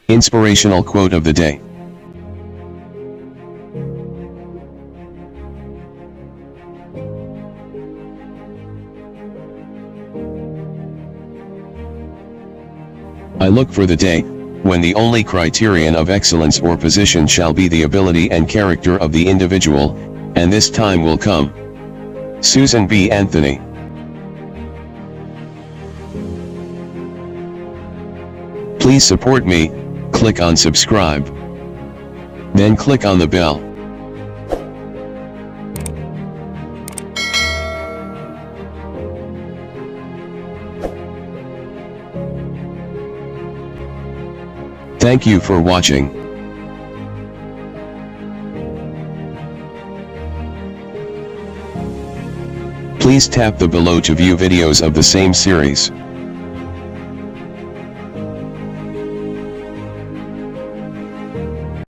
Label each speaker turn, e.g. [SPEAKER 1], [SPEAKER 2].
[SPEAKER 1] Inspirational quote of the day. I look for the day when the only criterion of excellence or position shall be the ability and character of the individual, and this time will come. Susan B. Anthony. Please support me. Click on subscribe. Then click on the bell. Thank you for watching. Please tap the below to view videos of the same series.